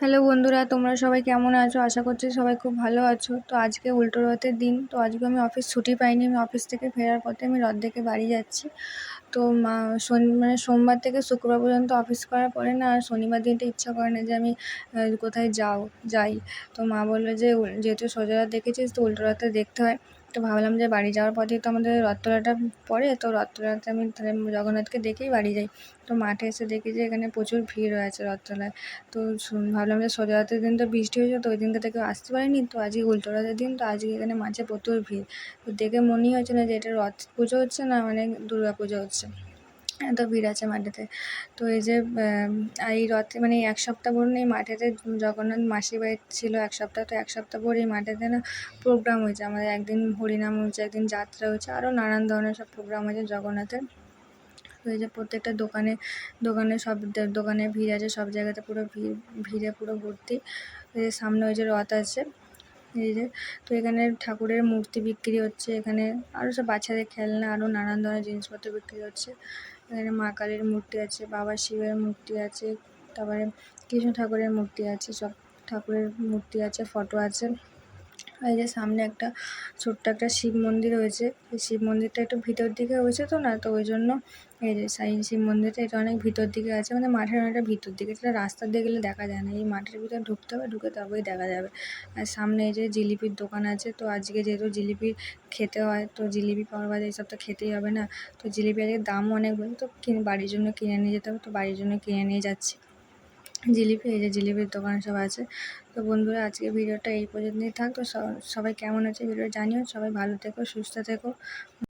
Hello বন্ধুরা, তোমরা সবাই কেমন আছো? আশা করছি সবাই খুব ভালো আছো। তো আজকে উল্টো রথের দিন, তো আজকে আমি অফিস ছুটি পাইনি। আমি অফিস থেকে ফেরার পথে আমি রথ দেখে বাড়ি যাচ্ছি। তো মানে সোমবার থেকে শুক্রবার পর্যন্ত অফিস করার পরে না আর শনিবার দিনটা ইচ্ছা করে না যে আমি কোথায় যাই। তো মা বললো যে যেহেতু সোজা রথ দেখেছিস তো উল্টো রথটা দেখতে হয়। তো ভাবলাম যে বাড়ি যাওয়ার পথেই তো আমাদের রথতলাটা পড়ে, তো রথতলাতে আমি তাহলে জগন্নাথকে দেখেই বাড়ি যাই। তো মাঠে এসে দেখি যে এখানে প্রচুর ভিড় হয়েছে রথতলায়। তো ভাবলাম যে সোজা রথের দিন তো বৃষ্টি হয়েছে, তো ওই দিনটা থেকে আসতে পারিনি। তো আজকে উল্টো রথের দিন, তো আজকে এখানে মাঝে প্রচুর ভিড়। তো দেখে মনেই হচ্ছে না যে এটা রথ পুজো হচ্ছে না মানে দুর্গা পুজো হচ্ছে, এত ভিড় আছে মাঠেতে। তো এই যে এই রথে মানে এক সপ্তাহ ভর এই মাঠেতে জগন্নাথ মাসির বাড়ি ছিল এক সপ্তাহ, তো এক সপ্তাহ ভর এই মাঠেতে না প্রোগ্রাম হয়েছে। আমাদের একদিন হরিনাম হয়েছে, একদিন যাত্রা হয়েছে, আরও নানান ধরনের সব প্রোগ্রাম হয়েছে জগন্নাথের। তো এই যে প্রত্যেকটা দোকানে সব দোকানে ভিড় আছে, সব জায়গাতে পুরো ভিড়ে পুরো ভর্তি। এই যে সামনে ওই যে রথ আছে, এই যে। তো এখানে ঠাকুরের মূর্তি বিক্রি হচ্ছে, এখানে আরও সব বাচ্চাদের খেলনা, আরও নানান ধরনের জিনিসপত্র বিক্রি হচ্ছে। এখানে মা কালীর মূর্তি আছে, বাবা শিবের মূর্তি আছে, তারপরে কৃষ্ণ ঠাকুরের মূর্তি আছে, সব ঠাকুরের মূর্তি আছে, ফটো আছে। এই যে সামনে একটা ছোট্ট একটা শিব মন্দির হয়েছে। এই শিব মন্দিরটা একটু ভিতর দিকে হয়েছে তো না, তো ওই জন্য এই যে শিব মন্দিরটা এটা অনেক ভিতর দিকে আছে, মানে মাঠের অনেকটা ভিতর দিকে, সেটা রাস্তা দিয়ে গেলে দেখা যায় না। এই মাঠের ভিতরে ঢুকতে হবে, ঢুকে তবেই দেখা যাবে। আর সামনে এই যে জিলিপির দোকান আছে। তো আজকে যেহেতু জিলিপি খেতে হয়, তো জিলিপি পাওয়া যায়, এইসব তো খেতেই হবে না। তো জিলিপি আজকে দামও অনেক বেশি, তো বাড়ির জন্য কিনে নিয়ে যেতে হবে, তো বাড়ির জন্য কিনে নিয়ে যাচ্ছি জিলিপি। এই যে জিলিপির দোকান সব আছে। তো বন্ধুরা, আজকে ভিডিওটা এই পর্যন্তই থাক। তো সবাই কেমন আছে ভিডিওটা জানিও। সবাই ভালো থেকো, সুস্থ থেকো।